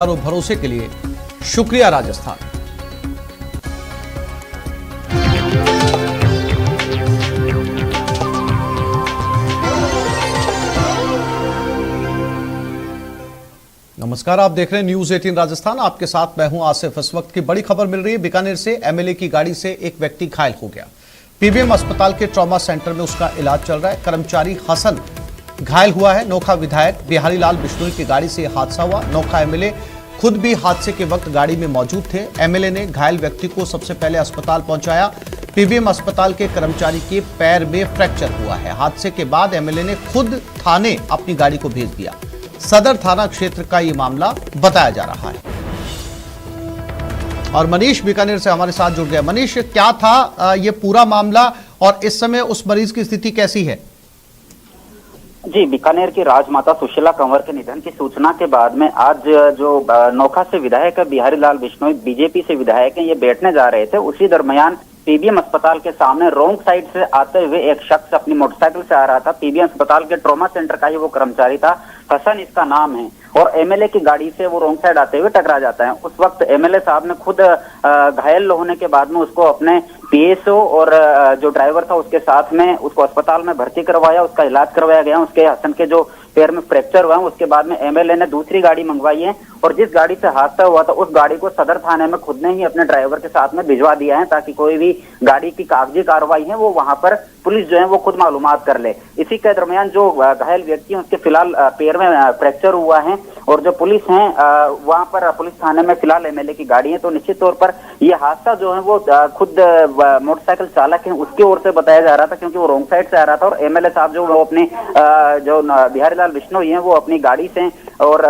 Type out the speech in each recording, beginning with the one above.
और भरोसे के लिए शुक्रिया राजस्थान। नमस्कार, आप देख रहे हैं न्यूज 18 राजस्थान। आपके साथ मैं हूं आसिफ। इस वक्त की बड़ी खबर मिल रही है। बीकानेर से एमएलए की गाड़ी से एक व्यक्ति घायल हो गया। पीबीएम अस्पताल के ट्रॉमा सेंटर में उसका इलाज चल रहा है। कर्मचारी हसन घायल हुआ है। नोखा विधायक बिहारी लाल बिश्नोई की गाड़ी से हादसा हुआ। नोखा एमएलए खुद भी हादसे के वक्त गाड़ी में मौजूद थे। एमएलए ने घायल व्यक्ति को सबसे पहले अस्पताल पहुंचाया। पीबीएम अस्पताल के कर्मचारी के पैर में फ्रैक्चर हुआ है। हादसे के बाद एमएलए ने खुद थाने अपनी गाड़ी को भेज दिया। सदर थाना क्षेत्र का ये मामला बताया जा रहा है। और मनीष बीकानेर से हमारे साथ जुड़ गया। मनीष, क्या था ये पूरा मामला और इस समय उस मरीज की स्थिति कैसी है? जी, बीकानेर की राजमाता सुशीला कंवर के निधन की सूचना के बाद में आज जो नोखा से विधायक है बिहारी लाल बिश्नोई, बीजेपी से विधायक हैं, ये बैठने जा रहे थे। उसी दरमियान पीबीएम अस्पताल के सामने रोंग साइड से आते हुए एक शख्स अपनी मोटरसाइकिल से आ रहा था। पीबीएम अस्पताल के ट्रॉमा सेंटर का ही वो कर्मचारी था, हसन इसका नाम है, और एमएलए की गाड़ी से वो रोंग साइड आते हुए टकरा जाता है। उस वक्त एमएलए साहब ने खुद घायल होने के बाद में उसको अपने पीएसओ और जो ड्राइवर था उसके साथ में उसको अस्पताल में भर्ती करवाया, उसका इलाज करवाया गया। उसके हसन के जो पैर में फ्रैक्चर हुआ, उसके बाद में एमएलए ने दूसरी गाड़ी मंगवाई है और जिस गाड़ी से हादसा हुआ था उस गाड़ी को सदर थाने में खुद ने ही अपने ड्राइवर के साथ में भिजवा दिया है, ताकि कोई भी गाड़ी की कागजी कार्रवाई है वो वहां पर पुलिस जो है वो खुद मालूमात कर ले। इसी के दरमियान जो घायल व्यक्ति है उसके फिलहाल पैर में फ्रैक्चर हुआ है और जो पुलिस है वहां पर पुलिस थाने में फिलहाल एमएलए की गाड़ी है। तो निश्चित तौर पर यह हादसा जो है वो खुद मोटरसाइकिल चालक है उसकी ओर से बताया जा रहा था, क्योंकि वो रोंग साइड से आ रहा था और एमएलए साहब जो वो अपनी जो बिहारी लाल बिश्नोई है वो अपनी गाड़ी से और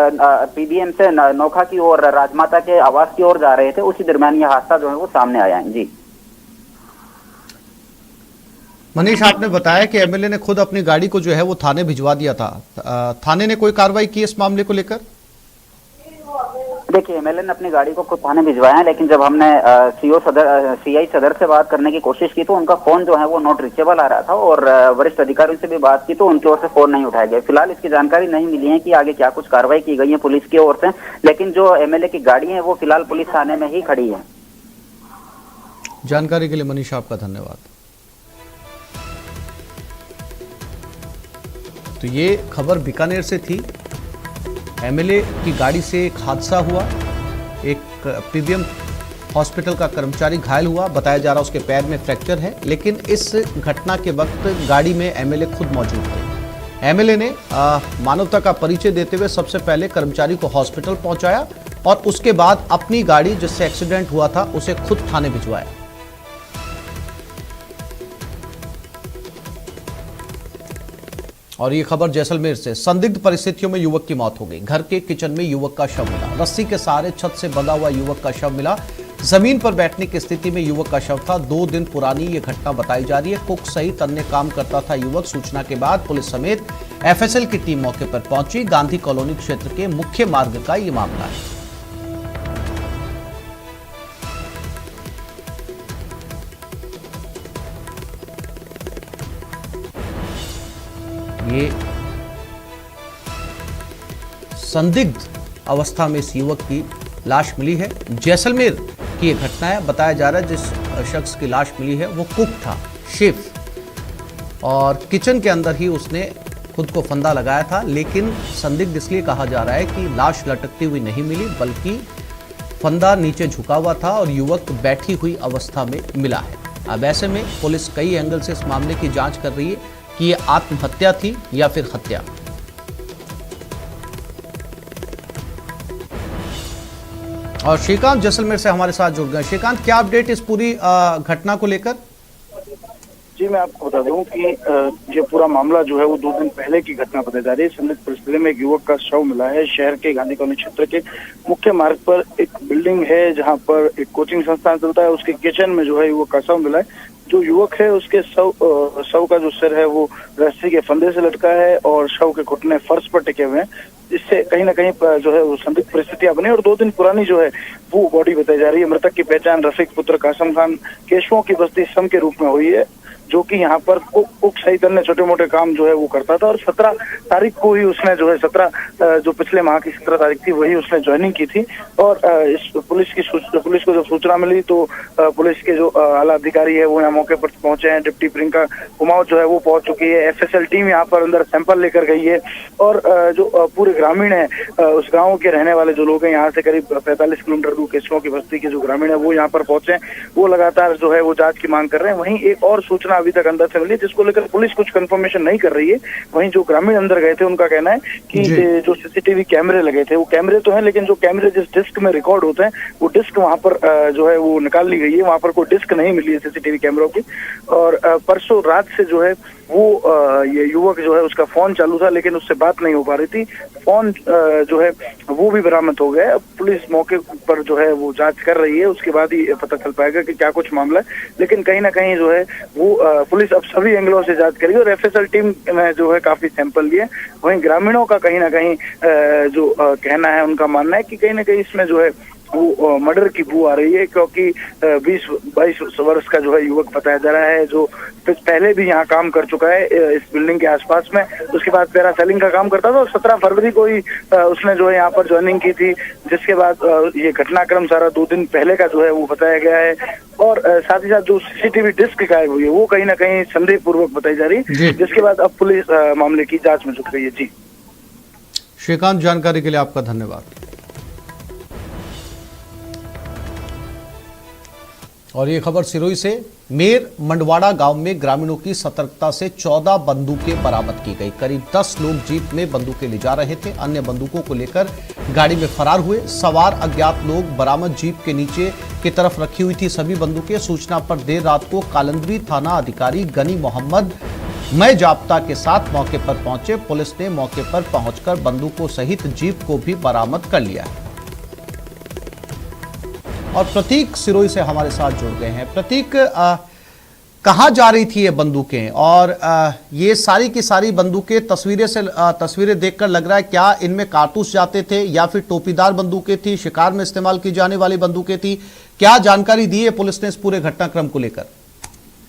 पीबीएम से नोखा की ओर राजमाता के आवास की ओर जा रहे थे। उसी दरमियान यह हादसा जो है वो सामने आया है। जी मनीष, आपने बताया कि एमएलए ने खुद अपनी गाड़ी को जो है वो थाने भिजवा दिया था। थाने ने कोई कार्रवाई की इस मामले को लेकर? देखिए, एमएलए ने अपनी गाड़ी को खुद थाने भिजवाया है, लेकिन जब हमने सीआई सदर से बात करने की कोशिश की तो उनका फोन जो है वो नॉट रीचेबल आ रहा था और वरिष्ठ अधिकारियों से भी बात की तो उनकी ओर से फोन नहीं उठाया गया। फिलहाल इसकी जानकारी नहीं मिली है कि आगे क्या कुछ कार्रवाई की गई है पुलिस की ओर से, लेकिन जो एमएलए की गाड़ी है वो फिलहाल पुलिस थाने में ही खड़ी है। जानकारी के लिए मनीष आपका धन्यवाद। तो ये खबर बीकानेर से थी। एमएलए की गाड़ी से एक हादसा हुआ, एक पीबीएम हॉस्पिटल का कर्मचारी घायल हुआ। बताया जा रहा उसके पैर में फ्रैक्चर है, लेकिन इस घटना के वक्त गाड़ी में एमएलए खुद मौजूद थे। एमएलए ने मानवता का परिचय देते हुए सबसे पहले कर्मचारी को हॉस्पिटल पहुंचाया और उसके बाद अपनी गाड़ी जिससे एक्सीडेंट हुआ था उसे खुद थाने भिजवाया। और ये खबर जैसलमेर से। संदिग्ध परिस्थितियों में युवक की मौत हो गई। घर के किचन में युवक का शव मिला। रस्सी के सहारे छत से बंधा हुआ युवक का शव मिला। जमीन पर बैठने की स्थिति में युवक का शव था। 2 दिन पुरानी ये घटना बताई जा रही है। कुक सहित अन्य काम करता था युवक। सूचना के बाद पुलिस समेत एफएसएल की टीम मौके पर पहुंची। गांधी कॉलोनी क्षेत्र के मुख्य मार्ग का ये मामला है। ये संदिग्ध अवस्था में इस युवक की लाश मिली है। जैसलमेर की ये घटना है। बताया जा रहा है जिस शख्स की लाश मिली है वो कुक था, शेफ, और किचन के अंदर ही उसने खुद को फंदा लगाया था। लेकिन संदिग्ध इसलिए कहा जा रहा है कि लाश लटकती हुई नहीं मिली, बल्कि फंदा नीचे झुका हुआ था और युवक बैठी हुई अवस्था में मिला है। अब ऐसे में पुलिस कई एंगल से इस मामले की जांच कर रही है कि ये आत्महत्या थी या फिर हत्या। और श्रीकांत जैसलमेर से हमारे साथ जुड़ गए। श्रीकांत, क्या अपडेट इस पूरी घटना को लेकर? जी, मैं आपको बता दूं कि ये पूरा मामला जो है वो 2 दिन पहले की घटना बताई जा रही है। संदिग्ध परिस्थिति में एक युवक का शव मिला है। शहर के गांधी कॉलोनी क्षेत्र के मुख्य मार्ग पर एक बिल्डिंग है जहां पर एक कोचिंग संस्थान चलता है, उसके किचन में जो है युवक का शव मिला है। जो युवक है उसके शव का जो सिर है वो रस्सी के फंदे से लटका है और शव के घुटने फर्श पर टिके हुए हैं, जिससे कहीं ना कहीं जो है वो संदिग्ध परिस्थितियां बनी। और 2 दिन पुरानी जो है वो बॉडी बताई जा रही है। मृतक की पहचान रफीक पुत्र कासम खान केशवों की बस्ती सम के रूप में हुई है। जो कि यहाँ पर कुक सहित अन्य छोटे मोटे काम जो है वो करता था। और 17 तारीख को ही उसने जो है 17 जो पिछले माह की 17 तारीख थी वही उसने ज्वाइनिंग की थी। और इस पुलिस को जब सूचना मिली तो पुलिस के जो आला अधिकारी है वो यहाँ मौके पर पहुंचे हैं। डिप्टी प्रियंका कुमाऊं जो है वो पहुंच चुकी है। एफएसएल टीम यहाँ पर अंदर सैंपल लेकर गई है। और जो पूरे ग्रामीण है उस गाँव के रहने वाले जो लोग हैं, यहाँ से करीब 45 किलोमीटर दूर केसुआ की बस्ती के जो ग्रामीण है वो यहाँ पर पहुंचे, वो लगातार जो है वो जांच की मांग कर रहे हैं। वहीं एक और सूचना अभी तक अंदर से मिली जिसको लेकर पुलिस कुछ कंफर्मेशन नहीं कर रही है। वहीं जो ग्रामीण अंदर गए थे उनका कहना है कि जो सीसीटीवी कैमरे लगे थे वो कैमरे तो हैं, लेकिन जो कैमरे जिस डिस्क में रिकॉर्ड होते हैं वो डिस्क वहां पर जो है वो निकाल ली गई है। वहां पर कोई डिस्क नहीं मिली है सीसीटीवी कैमरों की। और परसों रात से जो है वो ये युवक जो है उसका फोन चालू था लेकिन उससे बात नहीं हो पा रही थी। फोन जो है वो भी बरामद हो गया। अब पुलिस मौके पर जो है वो जांच कर रही है, उसके बाद ही पता चल पाएगा कि क्या कुछ मामला है। लेकिन कहीं ना कहीं जो है वो पुलिस अब सभी एंगलों से जांच करेगी। और एफएसएल टीम ने जो है काफी सैंपल लिए। वहीं ग्रामीणों का कहीं ना कहीं जो कहना है, उनका मानना है कि कहीं ना कहीं इसमें जो है वो मर्डर की बू आ रही है, क्योंकि 20-22 वर्ष का जो है युवक बताया जा रहा है, जो पहले भी यहाँ काम कर चुका है इस बिल्डिंग के आसपास में। उसके बाद पैरा सेलिंग का काम करता था और 17 फरवरी को ही उसने जो है यहाँ पर ज्वाइनिंग की थी। जिसके बाद ये घटनाक्रम सारा 2 दिन पहले का जो है वो बताया गया है। और साथ ही साथ जो सीसीटीवी डिस्क गायब हुई है वो कहीं ना कहीं संदेह पूर्वक बताई जा रही है, जिसके बाद अब पुलिस मामले की जाँच में जुट गई है। जी श्रीकांत, जानकारी के लिए आपका धन्यवाद। और ये खबर सिरोही से। मेर मंडवाड़ा गांव में ग्रामीणों की सतर्कता से 14 बंदूकें बरामद की गई। करीब 10 लोग जीप में बंदूकें ले जा रहे थे। अन्य बंदूकों को लेकर गाड़ी में फरार हुए। सवार अज्ञात लोग बरामद जीप के नीचे की तरफ रखी हुई थी सभी बंदूकें। सूचना पर देर रात को कालंदरी थाना अधिकारी गनी मोहम्मद मय जाब्ता के साथ मौके पर पहुंचे। पुलिस ने मौके पर पहुंचकर बंदूकों सहित जीप को भी बरामद कर लिया है। और प्रतीक सिरोही से हमारे साथ जुड़ गए हैं। प्रतीक, कहाँ जा रही थी ये बंदूकें? और ये सारी की सारी बंदूकें तस्वीरें देखकर लग रहा है क्या इनमें कारतूस जाते थे या फिर टोपीदार बंदूकें थी, शिकार में इस्तेमाल की जाने वाली बंदूकें थी? क्या जानकारी दी है पुलिस ने इस पूरे घटनाक्रम को लेकर?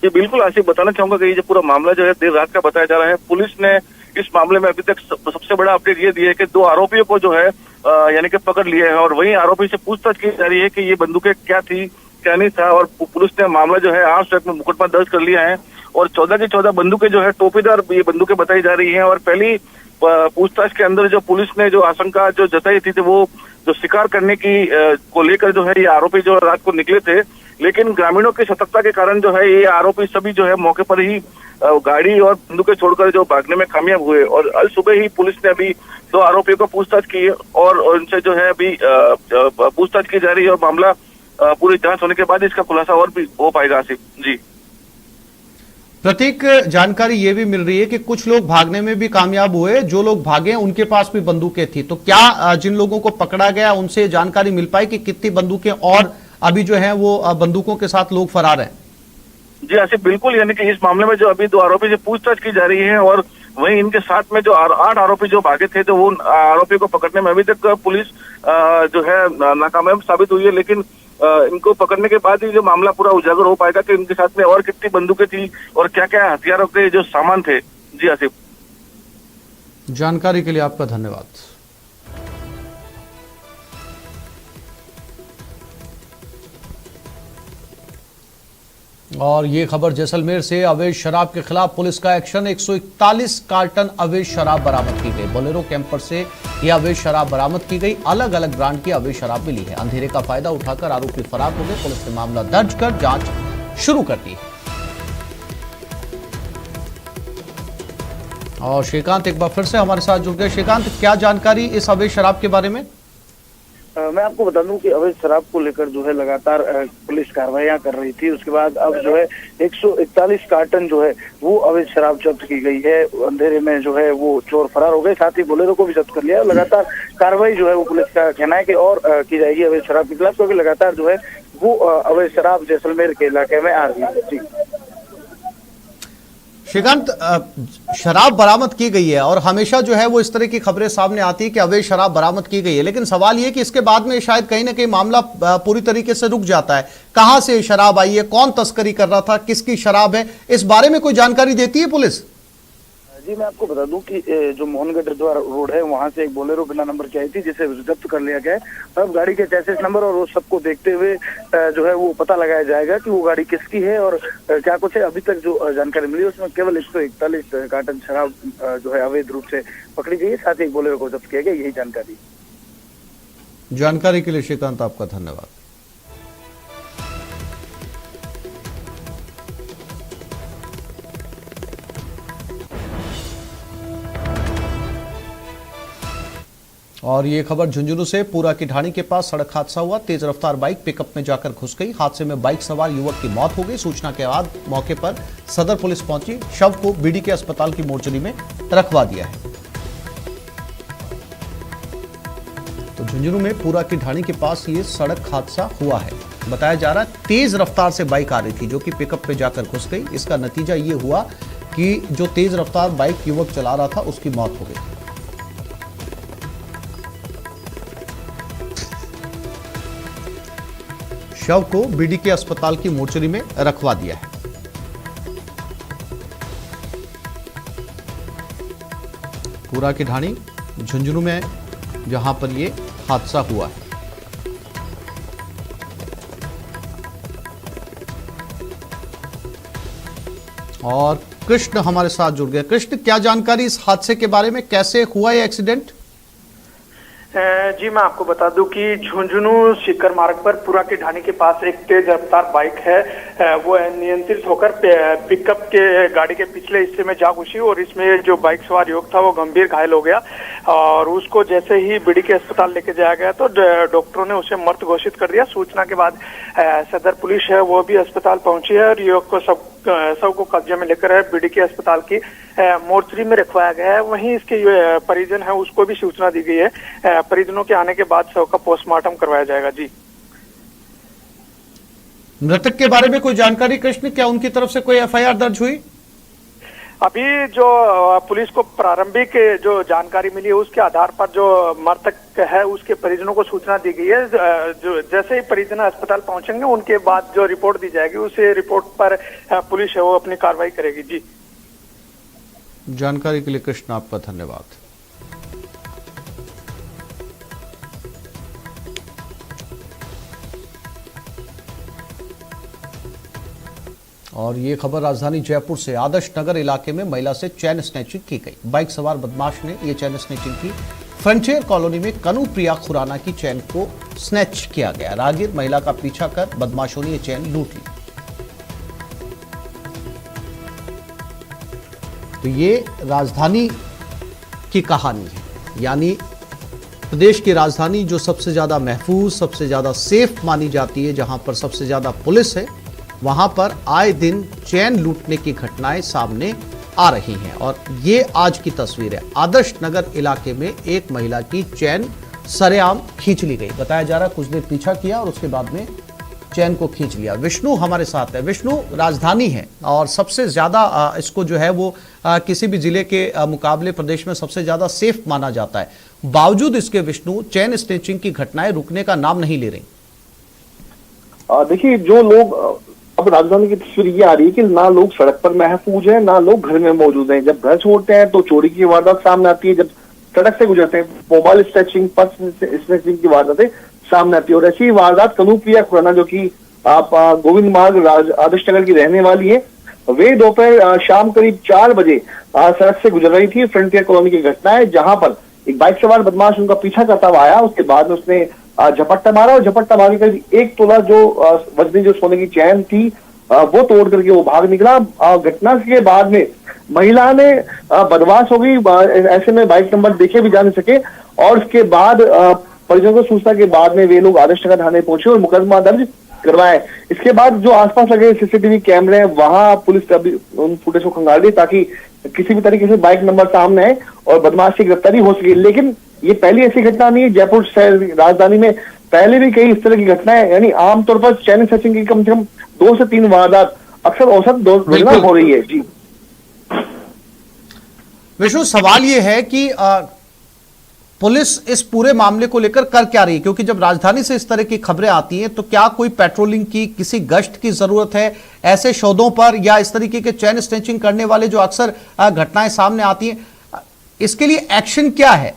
जी बिल्कुल आसिफ, बताना चाहूंगा कि ये जो पूरा मामला जो है देर रात का बताया जा रहा है। पुलिस ने इस मामले में अभी तक सबसे बड़ा अपडेट ये दिया है कि 2 आरोपियों को जो है यानी कि पकड़ लिया है। और वहीं आरोपी से पूछताछ की जा रही है कि ये बंदूकें क्या थी क्या नहीं था। और पुलिस ने मामला जो है आर्म्स एक्ट में मुकदमा दर्ज कर लिया है। और 14 की 14 बंदूकें जो है टोपीदार ये बंदूकें बताई जा रही हैं। और पहली पूछताछ के अंदर जो पुलिस ने जो आशंका जो जताई थी वो जो शिकार करने की को लेकर जो है ये आरोपी जो रात को निकले थे। लेकिन ग्रामीणों की सतर्कता के कारण जो है ये आरोपी सभी जो है मौके पर ही गाड़ी और बंदूकें छोड़कर जो भागने में कामयाब हुए। और आज सुबह ही पुलिस ने अभी 2 आरोपियों को पूछताछ की और उनसे जो है अभी पूछताछ की जा रही है। और मामला पूरी जांच होने के बाद इसका खुलासा और भी हो पाएगा। आसिफ जी। प्रतीक, जानकारी ये भी मिल रही है कि कुछ लोग भागने में भी कामयाब हुए। जो लोग भागे उनके पास भी बंदूकें थी। तो क्या जिन लोगों को पकड़ा गया उनसे जानकारी मिल पाई कि कितनी बंदूकें और अभी जो है वो बंदूकों के साथ लोग फरार हैं? जी आसिफ, बिल्कुल, यानी कि इस मामले में जो अभी 2 आरोपी से पूछताछ की जा रही है। और वहीं इनके साथ में जो 8 आरोपी जो भागे थे तो वो आरोपी को पकड़ने में अभी तक पुलिस जो है नाकामयाब साबित हुई है। लेकिन इनको पकड़ने के बाद ही जो मामला पूरा उजागर हो पाएगा कि इनके साथ में और कितनी बंदूकें थी और क्या क्या हथियारों के जो सामान थे। जी आसिफ, जानकारी के लिए आपका धन्यवाद। और ये खबर जैसलमेर से। अवैध शराब के खिलाफ पुलिस का एक्शन। 141 कार्टन अवैध शराब बरामद की गई। बोलेरो कैंपर से यह अवैध शराब बरामद की गई। अलग अलग ब्रांड की अवैध शराब मिली है। अंधेरे का फायदा उठाकर आरोपी फरार हो गए। पुलिस ने मामला दर्ज कर जांच शुरू कर दी है। और श्रीकांत एक बार फिर से हमारे साथ जुड़ गए। श्रीकांत, क्या जानकारी इस अवैध शराब के बारे में? मैं आपको बता दूं कि अवैध शराब को लेकर जो है लगातार पुलिस कार्रवाइयां कर रही थी। उसके बाद अब जो है 141 कार्टन जो है वो अवैध शराब जब्त की गई है। अंधेरे में जो है वो चोर फरार हो गए, साथ ही बोलेरो को भी जब्त कर लिया। लगातार कार्रवाई जो है वो पुलिस का कहना है कि और की जाएगी अवैध शराब के खिलाफ, क्योंकि लगातार जो है वो अवैध शराब जैसलमेर के इलाके में आ रही है। जी श्रीकांत, शराब बरामद की गई है और हमेशा जो है वो इस तरह की खबरें सामने आती है कि अवैध शराब बरामद की गई है, लेकिन सवाल ये कि इसके बाद में शायद कहीं ना कहीं मामला पूरी तरीके से रुक जाता है। कहां से शराब आई है, कौन तस्करी कर रहा था, किसकी शराब है, इस बारे में कोई जानकारी देती है पुलिस? जी मैं आपको बता दूं कि जो मोहनगढ़ रोड है वहां से एक बोलेरो बिना नंबर की आई थी, जिसे जब्त कर लिया गया है। अब गाड़ी के चेसिस नंबर और वो सबको देखते हुए जो है वो पता लगाया जाएगा कि वो गाड़ी किसकी है और क्या कुछ है। अभी तक जो जानकारी मिली है उसमें केवल 141 कार्टन शराब जो है अवैध रूप से पकड़ी गई है, साथ ही एक बोलेरो को जब्त किया गया। यही जानकारी के लिए श्रीकांत आपका धन्यवाद। और ये खबर झुंझुनू से, पूरा की ढाणी के पास सड़क हादसा हुआ। तेज रफ्तार बाइक पिकअप में जाकर घुस गई। हादसे में बाइक सवार युवक की मौत हो गई। सूचना के बाद मौके पर सदर पुलिस पहुंची। शव को बीडीके अस्पताल की मोर्चरी में रखवा दिया है। तो झुंझुनू में पूरा की ढाणी के पास ये सड़क हादसा हुआ है। बताया जा रहा है तेज रफ्तार से बाइक आ रही थी जो कि पिकअप पे जाकर घुस गई। इसका नतीजा ये हुआ कि जो तेज रफ्तार बाइक युवक चला रहा था उसकी मौत हो गई। शव को बीडीके अस्पताल की मोर्चरी में रखवा दिया है। पूरा की ढाणी झुंझुनू में जहां पर यह हादसा हुआ है। और कृष्ण हमारे साथ जुड़ गए। कृष्ण, क्या जानकारी इस हादसे के बारे में, कैसे हुआ यह एक्सीडेंट? जी मैं आपको बता दूं कि झुंझुनू सीकर मार्ग पर पूरा की ढाणी के पास एक तेज रफ्तार बाइक है, वो नियंत्रित होकर पिकअप के गाड़ी के पिछले हिस्से में जा घुसी और इसमें जो बाइक सवार युवक था वो गंभीर घायल हो गया। और उसको जैसे ही बीडीके अस्पताल लेके जाया गया तो डॉक्टरों ने उसे मृत घोषित कर दिया। सूचना के बाद सदर पुलिस है वो भी अस्पताल पहुंची है और युवक को सब को कब्जे में लेकर बीडीके अस्पताल की मोर्चरी में रखवाया गया है। वहीं इसके परिजन है उसको भी सूचना दी गई है। परिजनों के आने के बाद शव का पोस्टमार्टम करवाया जाएगा। जी, मृतक के बारे में कोई जानकारी कृष्ण, क्या उनकी तरफ से कोई एफआईआर दर्ज हुई? अभी जो पुलिस को प्रारंभिक जो जानकारी मिली है उसके आधार पर जो मृतक है उसके परिजनों को सूचना दी गई है। जो जैसे ही परिजन अस्पताल पहुंचेंगे उनके बाद जो रिपोर्ट दी जाएगी उसे रिपोर्ट पर पुलिस है वो अपनी कार्रवाई करेगी। जी, जानकारी के लिए कृष्ण आपका धन्यवाद। और ये खबर राजधानी जयपुर से, आदर्श नगर इलाके में महिला से चैन स्नैचिंग की गई। बाइक सवार बदमाश ने ये चैन स्नैचिंग की। फ्रंटियर कॉलोनी में कनुप्रिया खुराना की चैन को स्नैच किया गया। राहगीर महिला का पीछा कर बदमाशों ने ये चैन लूट ली। तो ये राजधानी की कहानी है, यानी प्रदेश की राजधानी जो सबसे ज्यादा महफूज, सबसे ज्यादा सेफ मानी जाती है, जहां पर सबसे ज्यादा पुलिस है, वहां पर आए दिन चैन लूटने की घटनाएं सामने आ रही हैं। और ये आज की तस्वीर है। आदर्श नगर इलाके में एक महिला की चैन सरेआम खींच ली गई। बताया जा रहा है कुछ देर पीछा किया और उसके बाद में चैन को खींच लिया। विष्णु हमारे साथ है। विष्णु, राजधानी है और सबसे ज्यादा इसको जो है वो किसी भी जिले के मुकाबले प्रदेश में सबसे ज्यादा सेफ माना जाता है। बावजूद इसके विष्णु, चैन स्नैचिंग की घटनाएं रुकने का नाम नहीं ले रही। देखिए, जो लोग अब राजधानी की तस्वीर ये आ रही है कि ना लोग सड़क पर महफूज हैं, ना लोग घर में मौजूद हैं। जब घर छोड़ते हैं तो चोरी की वारदात सामने आती है, जब सड़क से गुजरते हैं मोबाइल स्नैचिंग, पर्स स्नैचिंग की वारदातें सामने आती है। और ऐसी वारदात कनुप्रिया खुराना, जो कि आप गोविंद मार्ग आदर्श नगर की रहने वाली है, वे दोपहर शाम करीब 4 बजे सड़क से गुजर रही थी। फ्रंटियर कॉलोनी की घटना है, जहां पर एक बाइक सवार बदमाश उनका पीछा करता हुआ आया। उसके बाद में उसने झपट्टा मारा और झपट्टा मारने करीब 1 तोला जो वजनी जो सोने की चैन थी वो तोड़ करके वो भाग निकला। घटना के बाद में महिला ने बदमाश हो गई, ऐसे में बाइक नंबर देखे भी जा नहीं सके। और उसके बाद परिजनों को सूचना के बाद में वे लोग आदर्श नगर थाने पहुंचे और मुकदमा दर्ज करवाए। इसके बाद जो आसपास लगे सीसीटीवी कैमरे हैं वहां पुलिस अभी उन फुटेज को खंगाल दी ताकि किसी भी तरीके से बाइक नंबर सामने आए और बदमाश की गिरफ्तारी हो सके। लेकिन ये पहली ऐसी घटना नहीं है। जयपुर शहर राजधानी में पहले भी कई इस तरह की घटनाएं, यानी आमतौर पर चैन स्नैचिंग की कम से कम 2 से 3 वारदात अक्सर औसत रोजाना हो रही है। जी, विष्णु, सवाल यह है कि पुलिस इस पूरे मामले को लेकर कर क्या रही है, क्योंकि जब राजधानी से इस तरह की खबरें आती हैं तो क्या कोई पेट्रोलिंग की, किसी गश्त की जरूरत है ऐसे शोधों पर, या इस तरीके के चैन स्नैचिंग करने वाले जो अक्सर घटनाएं सामने आती हैं, इसके लिए एक्शन क्या है?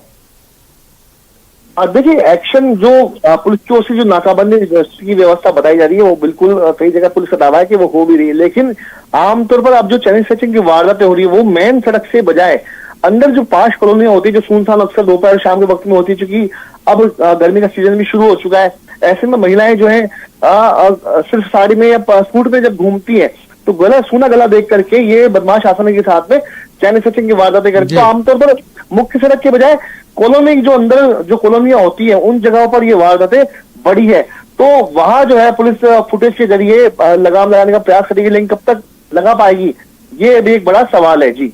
देखिए, एक्शन जो पुलिस की ओर से जो नाकाबंदी की व्यवस्था बताई जा रही है वो बिल्कुल कई जगह पुलिस का दावा है कि वो हो भी रही है, लेकिन आमतौर पर अब जो चैन स्नैचिंग की वारदातें हो रही है वो मेन सड़क से बजाय अंदर जो 5 कॉलोनियां होती है जो सुनसान अक्सर दोपहर शाम के वक्त में होती है, चूंकि अब गर्मी का सीजन भी शुरू हो चुका है। ऐसे में महिलाएं जो है सिर्फ साड़ी में या सूट में जब घूमती है तो गला सूना गला देख करके ये बदमाश आसानी के साथ में चैन स्नैचिंग की वारदातें करते हैं। तो आमतौर पर मुख्य सड़क के बजाय कॉलोनी जो अंदर जो कॉलोनियां होती है उन जगहों पर ये वारदातें बढ़ी है, तो वहां जो है पुलिस फुटेज के जरिए लगाम लगाने का प्रयास करेगी, लेकिन कब तक लगा पाएगी ये भी एक बड़ा सवाल है। जी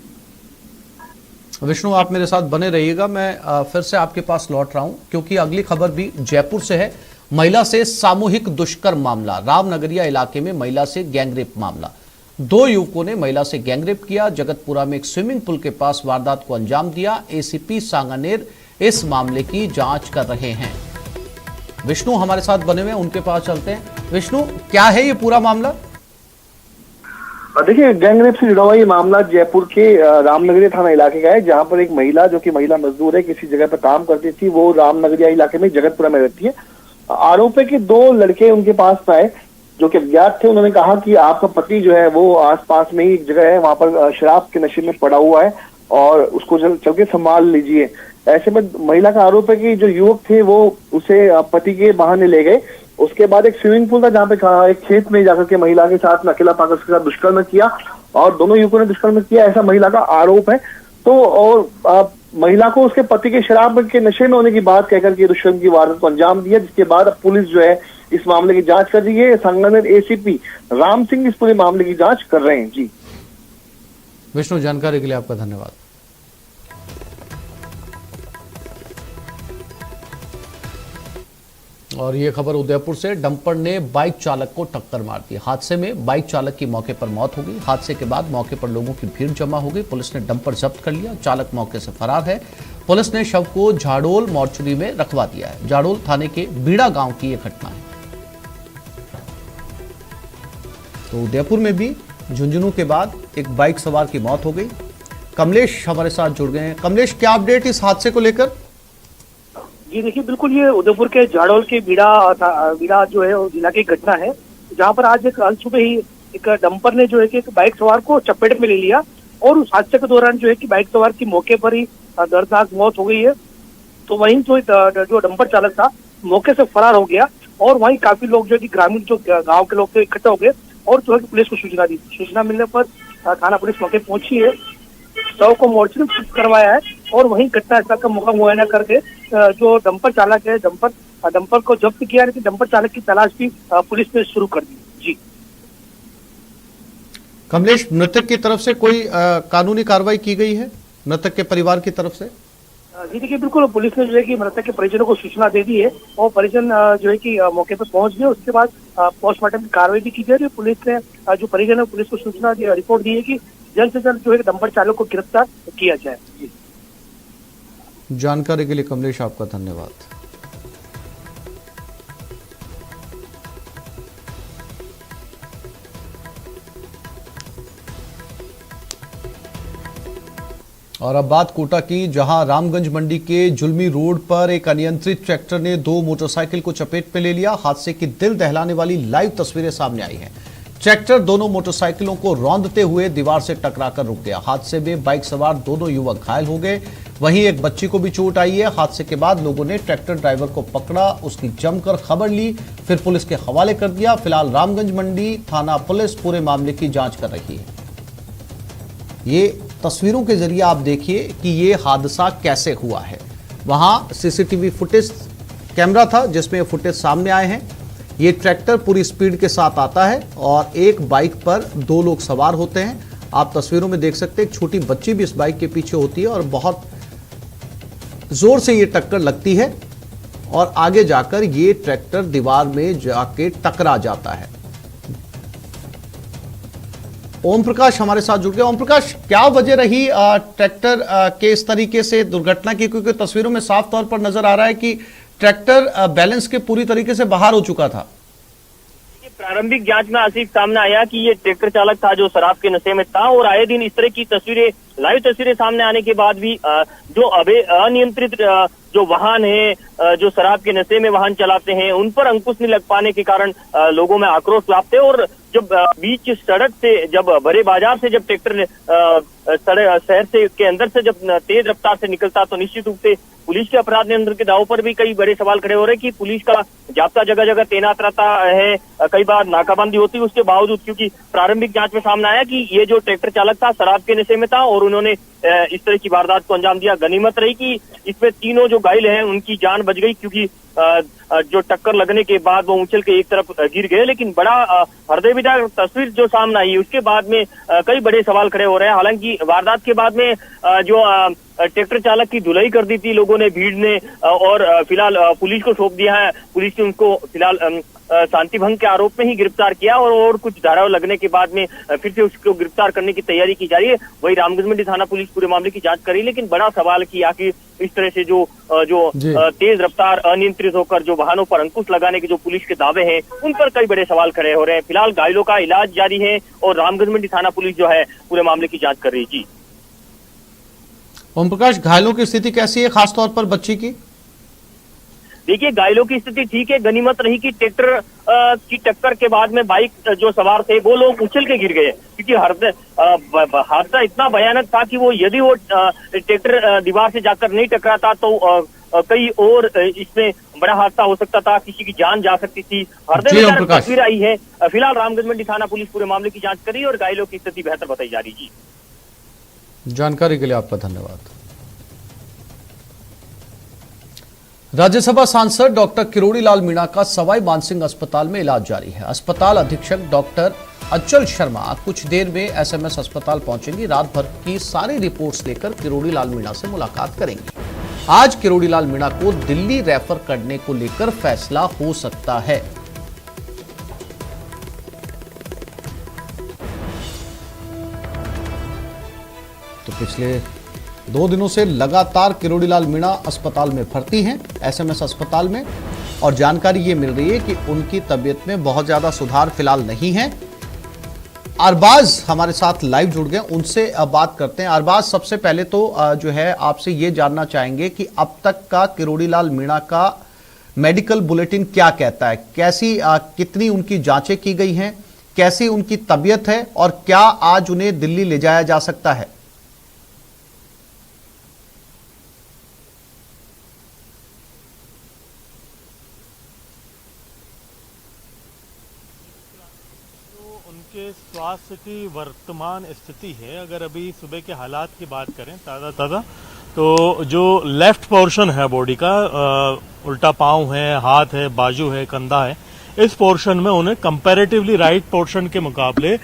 विष्णु, आप मेरे साथ बने रहिएगा, मैं फिर से आपके पास लौट रहा हूं क्योंकि अगली खबर भी जयपुर से है। महिला से सामूहिक दुष्कर्म मामला, रामनगरिया इलाके में महिला से गैंगरेप मामला। 2 युवकों ने महिला से गैंगरेप किया, जगतपुरा में एक स्विमिंग पूल के पास वारदात को अंजाम दिया। एसीपी सांगानेर इस मामले की जांच कर रहे हैं। विष्णु हमारे साथ बने हुए, उनके पास चलते हैं। विष्णु, क्या है ये पूरा मामला? देखिए, गैंगरेप से जुड़ा हुआ ये मामला जयपुर के रामनगरिया थाना इलाके का है, जहां पर एक महिला जो कि महिला मजदूर है, किसी जगह पर काम करती थी, वो रामनगरिया इलाके में जगतपुरा में रहती है। आरोप है कि 2 लड़के उनके पास आए जो कि अज्ञात थे। उन्होंने कहा कि आपका पति जो है वो आसपास में ही एक जगह है, वहां पर शराब के नशे में पड़ा हुआ है और उसको चल के संभाल लीजिए। ऐसे में महिला का आरोप है कि जो युवक थे वो उसे पति के बहाने ले गए। उसके बाद एक स्विमिंग पूल था जहाँ पे एक खेत में जाकर के महिला के साथ अकेला पाकर उसके साथ दुष्कर्म किया और दोनों युवकों ने दुष्कर्म किया, ऐसा महिला का आरोप है। तो और महिला को उसके पति के शराब के नशे में होने की बात कहकर के दुष्कर्म की वारदात को अंजाम दिया, जिसके बाद अब पुलिस जो है इस मामले की जांच कर रही है। सांगानेर एसीपी राम सिंह इस पूरे मामले की जांच कर रहे हैं। जी विष्णु, जानकारी के लिए आपका धन्यवाद। और ये खबर उदयपुर से, डंपर ने बाइक चालक को टक्कर मार दी। हादसे में बाइक चालक की मौके पर मौत हो गई। हादसे के बाद मौके पर लोगों की भीड़ जमा हो गई। पुलिस ने डंपर जब्त कर लिया, चालक मौके से फरार है। पुलिस ने शव को झाड़ोल मोर्चरी में रखवा दिया है। झाड़ोल थाने के बीड़ा गांव की यह घटना है। तो उदयपुर में भी झुंझुनू के बाद एक बाइक सवार की मौत हो गई। कमलेश हमारे साथ जुड़ गए हैं। कमलेश, क्या अपडेट इस हादसे को लेकर? जी देखिए, बिल्कुल ये उदयपुर के झाड़ोल के बीड़ा जो है जिला की घटना है, जहां पर आज कल सुबह ही एक डंपर ने जो है कि एक बाइक सवार को चपेट में ले लिया और उस हादसे के दौरान जो है कि बाइक सवार की मौके पर ही दर्दनाक मौत हो गई है। तो वहीं जो डंपर चालक था मौके से फरार हो गया और वहीं काफी लोग जो है कि ग्रामीण जो गाँव के लोग थे इकट्ठा हो गए और जो है पुलिस को सूचना दी। सूचना मिलने पर थाना पुलिस मौके पहुंची है, शव को मोर्चरी में शिफ्ट करवाया है और वहीं घटनास्थल का मौका मुआयना करके जो डंपर चालक है डंपर को जब्त किया, लेकिन डंपर चालक की तलाश भी पुलिस ने शुरू कर दी। जी कमलेश, मृतक की तरफ से कोई कानूनी कार्रवाई की गई है, मृतक के परिवार की तरफ से? जी देखिए, बिल्कुल पुलिस ने जो है कि मृतक के परिजनों को सूचना दे दी है और परिजन जो है कि मौके पर पहुंच गए। उसके बाद पोस्टमार्टम की कार्रवाई भी की जा रही है। पुलिस ने जो परिजन है पुलिस को सूचना रिपोर्ट दी है कि जल्द से जल्द जो है डंपर चालक को गिरफ्तार किया जाए। जी जानकारी के लिए कमलेश आपका धन्यवाद। और अब बात कोटा की, जहां रामगंज मंडी के जुलमी रोड पर एक अनियंत्रित ट्रैक्टर ने 2 मोटरसाइकिल को चपेट में ले लिया। हादसे की दिल दहलाने वाली लाइव तस्वीरें सामने आई हैं। ट्रैक्टर दोनों मोटरसाइकिलों को रौंदते हुए दीवार से टकराकर रुक गया। हादसे में बाइक सवार दोनों युवक घायल हो गए, वहीं एक बच्ची को भी चोट आई है। हादसे के बाद लोगों ने ट्रैक्टर ड्राइवर को पकड़ा, उसकी जमकर खबर ली, फिर पुलिस के हवाले कर दिया। फिलहाल रामगंज मंडी थाना पुलिस पूरे मामले की जांच कर रही है। ये तस्वीरों के जरिए आप देखिए कि ये हादसा कैसे हुआ है। वहां सीसीटीवी फुटेज कैमरा था जिसमें फुटेज सामने आए हैं। ये ट्रैक्टर पूरी स्पीड के साथ आता है और एक बाइक पर 2 लोग सवार होते हैं। आप तस्वीरों में देख सकते हैं, एक छोटी बच्ची भी इस बाइक के पीछे होती है और बहुत जोर से ये टक्कर लगती है और आगे जाकर ये ट्रैक्टर दीवार में जाके टकरा जाता है। ओम प्रकाश हमारे साथ जुड़ गए। ओम प्रकाश, क्या वजह रही ट्रैक्टर के इस तरीके से दुर्घटना की? क्योंकि तस्वीरों में साफ तौर पर नजर आ रहा है कि ट्रैक्टर बैलेंस के पूरी तरीके से बाहर हो चुका था। प्रारंभिक जांच में आसिफ सामने आया कि ये ट्रैक्टर चालक था जो शराब के नशे में था, और आए दिन इस तरह की तस्वीरें, लाइव तस्वीरें सामने आने के बाद भी जो अनियंत्रित जो वाहन है, जो शराब के नशे में वाहन चलाते हैं, उन पर अंकुश नहीं लग पाने के कारण लोगों में आक्रोश व्याप्त है। और जब बीच सड़क से, जब बड़े बाजार से जब ट्रैक्टर शहर से के अंदर से जब तेज रफ्तार से निकलता, तो निश्चित रूप से पुलिस के अपराध नियंत्रण के दावों पर भी कई बड़े सवाल खड़े हो रहे हैं कि पुलिस का जाब्ता जगह जगह तैनात रहता है, कई बार नाकाबंदी होती है, उसके बावजूद, क्योंकि प्रारंभिक जांच में सामने आया कि ये जो ट्रैक्टर चालक था शराब के नशे में था और उन्होंने इस तरह की वारदात को अंजाम दिया। गनीमत रही कि इसमें तीनों जो घायल हैं उनकी जान बच गई, क्योंकि जो टक्कर लगने के बाद वो उछल के एक तरफ गिर गए। लेकिन बड़ा हृदय विदारक तस्वीर जो सामने आई, उसके बाद में कई बड़े सवाल खड़े हो रहे हैं। हालांकि वारदात के बाद में जो ट्रैक्टर चालक की धुलाई कर दी थी लोगों ने, भीड़ ने, और फिलहाल पुलिस को सौंप दिया है। पुलिस ने उनको फिलहाल शांति भंग के आरोप में ही गिरफ्तार किया, और कुछ धाराएं लगने के बाद में फिर से उसको गिरफ्तार करने की तैयारी की जा रही है। वही रामगंज मंडी थाना पुलिस पूरे मामले की जांच कर रही है। लेकिन बड़ा सवाल कि आखिर इस तरह से जो तेज रफ्तार अनियंत्रित होकर जो वाहनों पर अंकुश लगाने के जो पुलिस के दावे हैं, उन पर कई बड़े सवाल खड़े हो रहे हैं। फिलहाल घायलों का इलाज जारी है और रामगंज मंडी थाना पुलिस जो है पूरे मामले की जांच कर रही है। जी ओम प्रकाश, घायलों की स्थिति कैसी है, खासतौर पर बच्ची की? देखिए, घायलों की स्थिति ठीक है। गनीमत रही कि ट्रैक्टर की टक्कर के बाद में बाइक जो सवार थे वो लोग उछल के गिर गए, क्योंकि हादसा इतना भयानक था कि वो यदि वो ट्रैक्टर दीवार से जाकर नहीं टकराता तो कई और इसमें बड़ा हादसा हो सकता था, किसी की जान जा सकती थी। हृदय विदारक तस्वीर आई है। फिलहाल रामगंज मंडी थाना पुलिस पूरे मामले की जांच कर रही है और घायलों की स्थिति बेहतर बताई जा रही है। जी, जानकारी के लिए आपका धन्यवाद। राज्यसभा सांसद डॉक्टर किरोड़ी लाल मीणा का सवाई मानसिंह अस्पताल में इलाज जारी है। अस्पताल अधीक्षक डॉक्टर अचल शर्मा कुछ देर में एसएमएस अस्पताल पहुंचेंगी। रात भर की सारी रिपोर्ट्स लेकर किरोड़ी लाल मीणा से मुलाकात करेंगी। आज किरोड़ी लाल मीणा को दिल्ली रेफर करने को लेकर फैसला हो सकता है। तो पिछले 2 दिनों से लगातार किरोड़ी लाल मीणा अस्पताल में भर्ती हैं, एसएमएस अस्पताल में, और जानकारी ये मिल रही है कि उनकी तबीयत में बहुत ज्यादा सुधार फिलहाल नहीं है। अरबाज हमारे साथ लाइव जुड़ गए, उनसे बात करते हैं। अरबाज, सबसे पहले तो जो है आपसे ये जानना चाहेंगे कि अब तक का किरोड़ी लाल मीणा का मेडिकल बुलेटिन क्या कहता है? कैसी कितनी उनकी जांचें की गई हैं, कैसी उनकी तबीयत है, और क्या आज उन्हें दिल्ली ले जाया जा सकता है? उनके स्वास्थ्य की वर्तमान स्थिति है, अगर अभी सुबह के हालात की बात करें ताज़ा, तो जो लेफ्ट पोर्शन है बॉडी का, उल्टा पाँव है, हाथ है, बाजू है, कंधा है, इस पोर्शन में उन्हें कंपैरेटिवली राइट पोर्शन के मुकाबले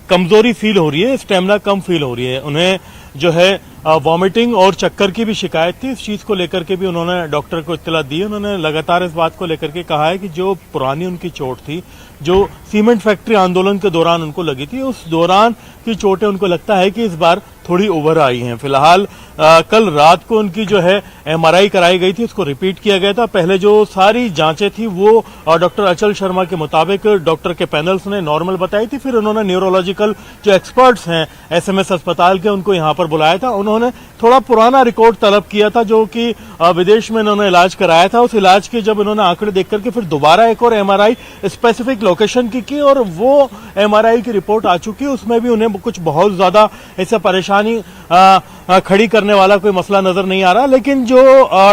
कमजोरी फील हो रही है, स्टेमिना कम फील हो रही है। उन्हें जो है वॉमिटिंग और चक्कर की भी शिकायत थी। इस चीज को लेकर के भी उन्होंने डॉक्टर को इत्तला दी। उन्होंने लगातार इस बात को लेकर के कहा है कि जो पुरानी उनकी चोट थी, जो सीमेंट फैक्ट्री आंदोलन के दौरान उनको लगी थी, उस दौरान की चोटें उनको लगता है कि इस बार थोड़ी ओवर आई हैं। फिलहाल कल रात को उनकी जो है एमआरआई कराई गई थी, उसको रिपीट किया गया था। पहले जो सारी जांचें थी वो डॉक्टर अचल शर्मा के मुताबिक डॉक्टर के पैनल्स ने नॉर्मल बताई थी। फिर उन्होंने न्यूरोलॉजिकल जो एक्सपर्ट्स हैं एसएमएस अस्पताल के, उनको यहां पर बुलाया था। उन्होंने थोड़ा पुराना रिकॉर्ड तलब किया था जो कि विदेश में इन्होंने इलाज कराया था। उस इलाज के जब इन्होंने आंकड़े देख करके फिर दोबारा एक और एमआरआई स्पेसिफिक लोकेशन की और वो एमआरआई की रिपोर्ट आ चुकी है। उसमें भी उन्हें कुछ बहुत ज्यादा ऐसा परेशानी खड़ी करने वाला कोई मसला नजर नहीं आ रहा। लेकिन जो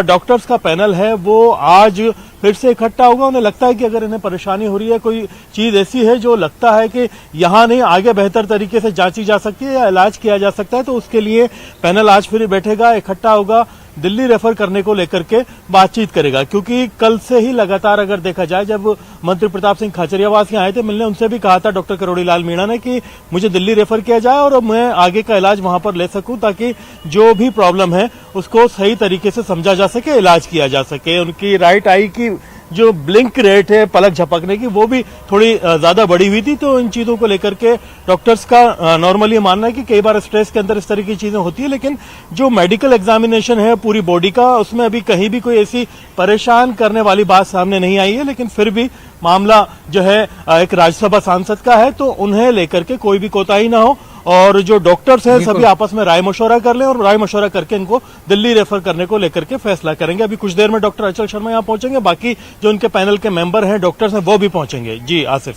डॉक्टर्स का पैनल है वो आज फिर से इकट्ठा होगा। उन्हें लगता है कि अगर इन्हें परेशानी हो रही है, कोई चीज ऐसी है जो लगता है कि यहां नहीं, आगे बेहतर तरीके से जांची जा सकती है या इलाज किया जा सकता है, तो उसके लिए पैनल आज फिर बैठेगा, इकट्ठा होगा, दिल्ली रेफर करने को लेकर के बातचीत करेगा। क्योंकि कल से ही लगातार अगर देखा जाए, जब मंत्री प्रताप सिंह खाचरियावास यहाँ आए थे मिलने, उनसे भी कहा था डॉक्टर किरोड़ी लाल मीणा ने कि मुझे दिल्ली रेफर किया जाए और मैं आगे का इलाज वहां पर ले सकूं, ताकि जो भी प्रॉब्लम है उसको सही तरीके से समझा जा सके, इलाज किया जा सके। उनकी राइट आई की जो ब्लिंक रेट है पलक झपकने की वो भी थोड़ी ज्यादा बढ़ी हुई थी। तो इन चीजों को लेकर के डॉक्टर्स का नॉर्मली मानना है कि कई बार स्ट्रेस के अंदर इस तरह की चीजें होती है, लेकिन जो मेडिकल एग्जामिनेशन है पूरी बॉडी का उसमें अभी कहीं भी कोई ऐसी परेशान करने वाली बात सामने नहीं आई है। लेकिन फिर भी मामला जो है एक राज्यसभा सांसद का है, तो उन्हें लेकर के कोई भी कोताही ना हो और जो डॉक्टर्स हैं सभी आपस में राय मशवरा कर लें और राय मशवरा करके इनको दिल्ली रेफर करने को लेकर के फैसला करेंगे। अभी कुछ देर में डॉक्टर अचल शर्मा यहां पहुंचेंगे, बाकी जो उनके पैनल के मेंबर हैं डॉक्टर्स हैं वो भी पहुंचेंगे। जी आसिफ।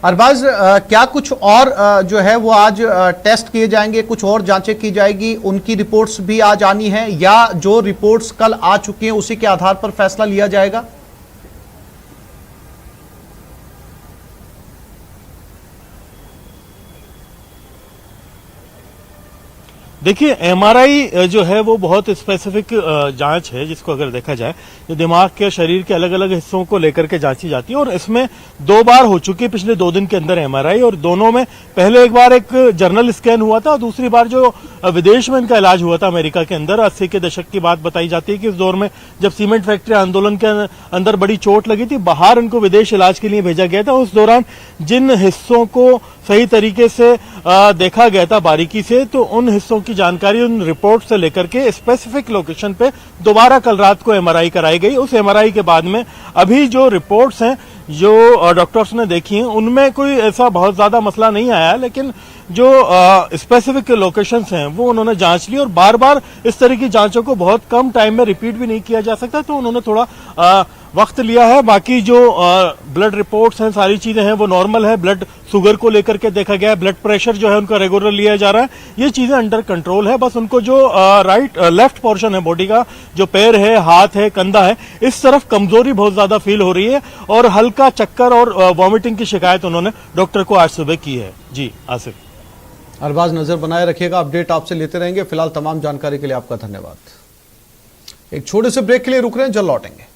अरबाज, क्या कुछ और जो है वो आज टेस्ट किए जाएंगे, कुछ और जांचें की जाएगी, उनकी रिपोर्ट्स भी आज आनी है या जो रिपोर्ट्स कल आ चुकी हैं उसी के आधार पर फैसला लिया जाएगा? देखिए एमआरआई जो है वो बहुत स्पेसिफिक जांच है, जिसको अगर देखा जाए जो दिमाग के शरीर के अलग अलग हिस्सों को लेकर के जांची जाती है और इसमें 2 बार हो चुकी है पिछले 2 दिन के अंदर एमआरआई, और दोनों में पहले एक बार एक जर्नल स्कैन हुआ था और दूसरी बार जो विदेश में इनका इलाज हुआ था अमेरिका के अंदर। 80 के दशक की बात बताई जाती है कि इस दौर में जब सीमेंट फैक्ट्री आंदोलन के अंदर बड़ी चोट लगी थी, बाहर इनको विदेश इलाज के लिए भेजा गया था। उस दौरान जिन हिस्सों को सही तरीके से देखा गया था बारीकी से, तो उन हिस्सों की जानकारी उन रिपोर्ट से लेकर के स्पेसिफिक लोकेशन पे दोबारा कल रात को एमआरआई कराई गई। उस एमआरआई के बाद में अभी जो रिपोर्ट्स हैं जो डॉक्टर्स ने देखी हैं उनमें कोई ऐसा बहुत ज्यादा मसला नहीं आया, लेकिन जो स्पेसिफिक लोकेशंस हैं वो उन्होंने जांच ली और बार बार इस तरह की जांचों को बहुत कम टाइम में रिपीट भी नहीं किया जा सकता, तो उन्होंने थोड़ा वक्त लिया है। बाकी जो ब्लड रिपोर्ट्स हैं सारी चीजें हैं वो नॉर्मल है। ब्लड शुगर को लेकर के देखा गया है, ब्लड प्रेशर जो है उनका रेगुलर लिया जा रहा है, ये चीजें अंडर कंट्रोल है। बस उनको जो लेफ्ट पोर्शन है बॉडी का, जो पैर है, हाथ है, कंधा है, इस तरफ कमजोरी बहुत ज्यादा फील हो रही है और हल्का चक्कर और वॉमिटिंग की शिकायत उन्होंने डॉक्टर को आज सुबह की है। जी आसिफ। अरबाज नजर बनाए रखिएगा, अपडेट आपसे लेते रहेंगे। फिलहाल तमाम जानकारी के लिए आपका धन्यवाद। एक छोटे से ब्रेक के लिए रुक रहे हैं, जल्द लौटेंगे।